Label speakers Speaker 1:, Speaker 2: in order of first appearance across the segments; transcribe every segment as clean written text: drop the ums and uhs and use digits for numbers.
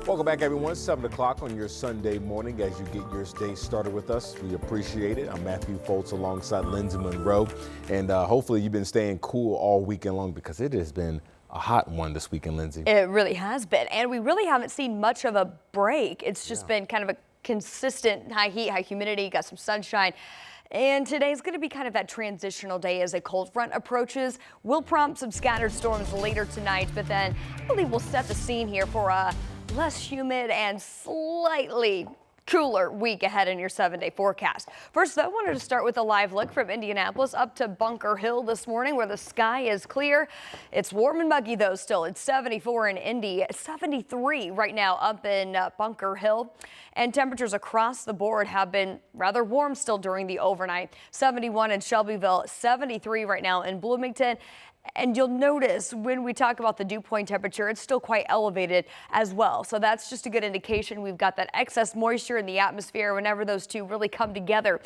Speaker 1: Welcome back, everyone. 7 o'clock on your Sunday morning as you get your day started with us. We appreciate it. I'm Matthew Foltz alongside Lindsay Monroe. And hopefully you've been staying cool all weekend long because it has been a hot one this weekend, Lindsay.
Speaker 2: It really has been. And we really haven't seen much of a break. It's just been kind of a consistent high heat, high humidity, got some sunshine. And today's going to be kind of that transitional day as a cold front approaches. We'll prompt some scattered storms later tonight, but then I believe we'll set the scene here for a less humid and slightly cooler week ahead in your 7-day forecast. First, though, I wanted to start with a live look from Indianapolis up to Bunker Hill this morning where the sky is clear. It's warm and muggy, though, still. It's 74 in Indy, 73 right now up in Bunker Hill. And temperatures across the board have been rather warm still during the overnight. 71 in Shelbyville, 73 right now in Bloomington. And you'll notice when we talk about the dew point temperature, it's still quite elevated as well. So that's just a good indication we've got that excess moisture in the atmosphere. Whenever those two really come together,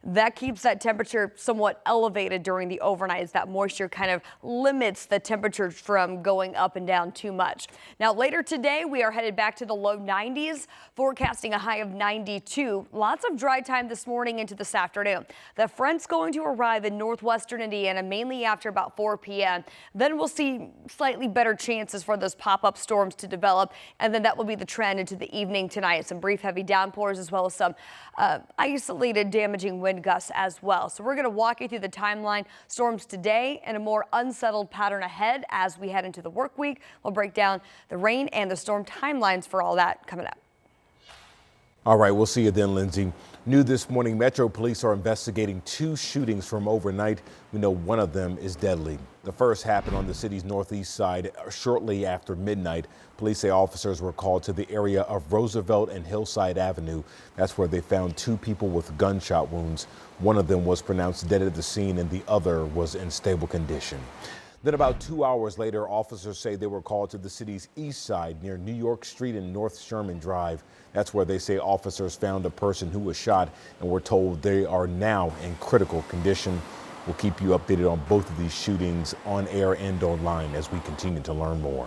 Speaker 2: that keeps that temperature somewhat elevated during the overnight as that moisture kind of limits the temperature from going up and down too much. Now later today, we are headed back to the low 90s, forecasting a high of 92. Lots of dry time this morning into this afternoon. The front's going to arrive in northwestern Indiana mainly after about 4 p.m. Then we'll see slightly better chances for those pop-up storms to develop, and then that will be the trend into the evening tonight. Some brief heavy downpours as well as some isolated damaging wind gusts as well. So we're going to walk you through the timeline. Storms today and a more unsettled pattern ahead as we head into the work week. We'll break down the rain and the storm timelines for all that coming up.
Speaker 1: All right, we'll see you then, Lindsay. New this morning, Metro Police are investigating 2 shootings from overnight. We know one of them is deadly. The first happened on the city's northeast side shortly after midnight. Police say officers were called to the area of Roosevelt and Hillside Avenue. That's where they found 2 people with gunshot wounds. One of them was pronounced dead at the scene and the other was in stable condition. Then about 2 hours later, officers say they were called to the city's east side near New York Street and North Sherman Drive. That's where they say officers found a person who was shot and were told they are now in critical condition. We'll keep you updated on both of these shootings on air and online as we continue to learn more.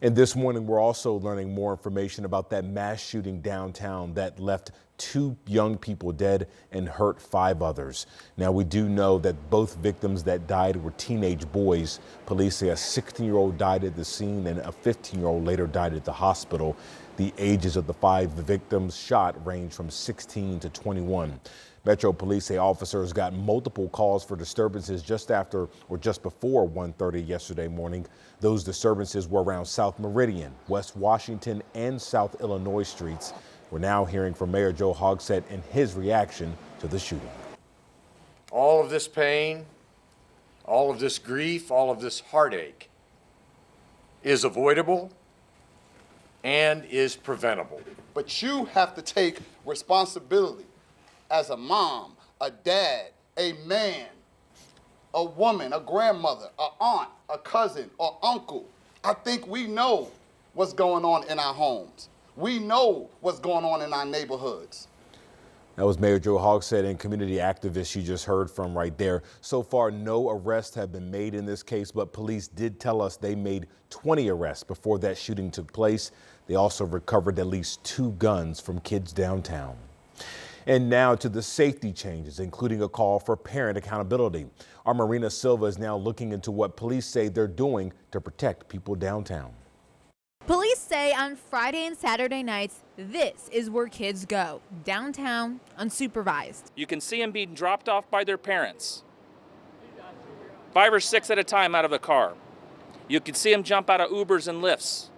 Speaker 1: And this morning, we're also learning more information about that mass shooting downtown that left 2 young people dead and hurt 5 others. Now, we do know that both victims that died were teenage boys. Police say a 16-year-old died at the scene and a 15-year-old later died at the hospital. The ages of the 5 victims shot range from 16 to 21. Metro Police say officers got multiple calls for disturbances just after or just before 1:30 yesterday morning. Those disturbances were around South Meridian, West Washington, and South Illinois streets. We're now hearing from Mayor Joe Hogsett and his reaction to the shooting.
Speaker 3: All of this pain, all of this grief, all of this heartache is avoidable and is preventable.
Speaker 4: But you have to take responsibility as a mom, a dad, a man, a woman, a grandmother, a aunt, a cousin, or uncle. I think we know what's going on in our homes. We know what's going on in our neighborhoods.
Speaker 1: That was Mayor Joe Hogsett and community activists you just heard from right there. So far, no arrests have been made in this case, but police did tell us they made 20 arrests before that shooting took place. They also recovered at least 2 guns from kids downtown. And now to the safety changes, including a call for parent accountability. Our Marina Silva is now looking into what police say they're doing to protect people downtown.
Speaker 5: Police say on Friday and Saturday nights, this is where kids go, downtown, unsupervised.
Speaker 6: You can see them being dropped off by their parents, 5 or 6 at a time out of the car. You can see them jump out of Ubers and Lyfts,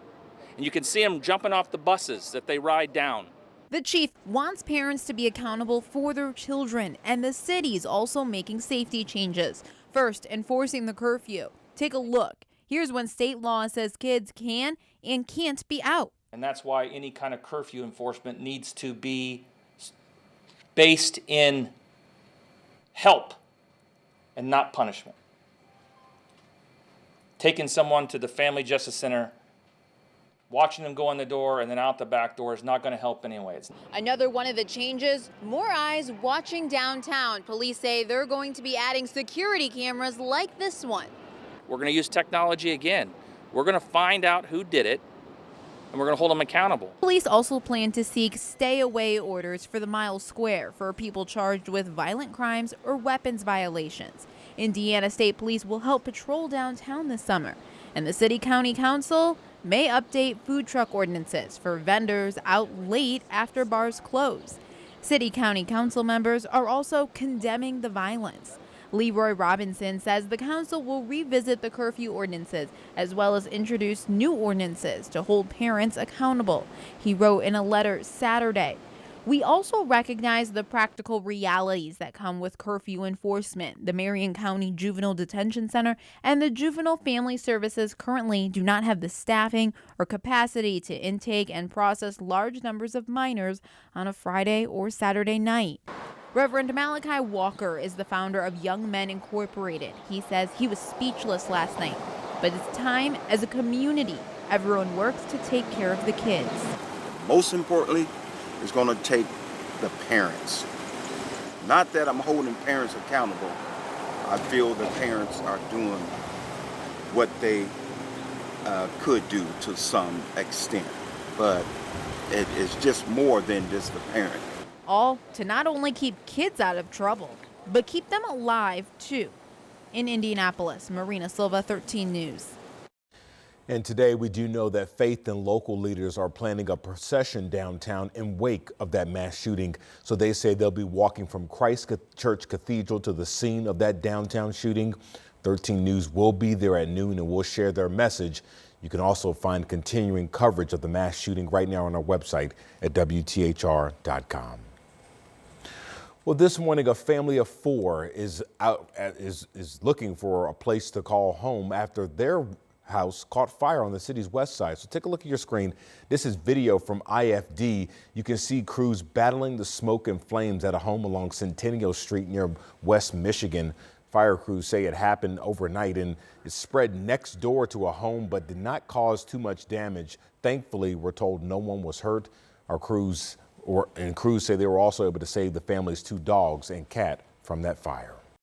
Speaker 6: and you can see them jumping off the buses that they ride down.
Speaker 5: The chief wants parents to be accountable for their children, and the city's also making safety changes. First, enforcing the curfew. Take a look. Here's when state law says kids can and can't be out.
Speaker 6: And that's why any kind of curfew enforcement needs to be based in help and not punishment. Taking someone to the Family Justice Center, watching them go in the door and then out the back door is not going to help anyways.
Speaker 5: Another one of the changes, more eyes watching downtown. Police say they're going to be adding security cameras like this one.
Speaker 6: We're going to use technology again. We're going to find out who did it, and we're going to hold them accountable.
Speaker 5: Police also plan to seek stay-away orders for the Miles Square for people charged with violent crimes or weapons violations. Indiana State Police will help patrol downtown this summer, and the City-County Council may update food truck ordinances for vendors out late after bars close. City-County Council members are also condemning the violence. Leroy Robinson says the council will revisit the curfew ordinances as well as introduce new ordinances to hold parents accountable. He wrote in a letter Saturday, "We also recognize the practical realities that come with curfew enforcement. The Marion County Juvenile Detention Center and the Juvenile Family Services currently do not have the staffing or capacity to intake and process large numbers of minors on a Friday or Saturday night." Reverend Malachi Walker is the founder of Young Men Incorporated. He says he was speechless last night, but it's time as a community, everyone works to take care of the kids.
Speaker 7: Most importantly, it's going to take the parents. Not that I'm holding parents accountable. I feel the parents are doing what they could do to some extent, but it is just more than just the parent.
Speaker 5: All to not only keep kids out of trouble, but keep them alive too. In Indianapolis, Marina Silva, 13 News.
Speaker 1: And today we do know that faith and local leaders are planning a procession downtown in wake of that mass shooting. So they say they'll be walking from Christ Church Cathedral to the scene of that downtown shooting. 13 News will be there at noon and will share their message. You can also find continuing coverage of the mass shooting right now on our website at WTHR.com. Well, this morning, a family of four is looking for a place to call home after their house caught fire on the city's west side. So take a look at your screen. This is video from IFD. You can see crews battling the smoke and flames at a home along Centennial Street near West Michigan. Fire crews say it happened overnight and it spread next door to a home but did not cause too much damage. Thankfully, we're told no one was hurt. Our crews say they were also able to save the family's two dogs and cat from that fire.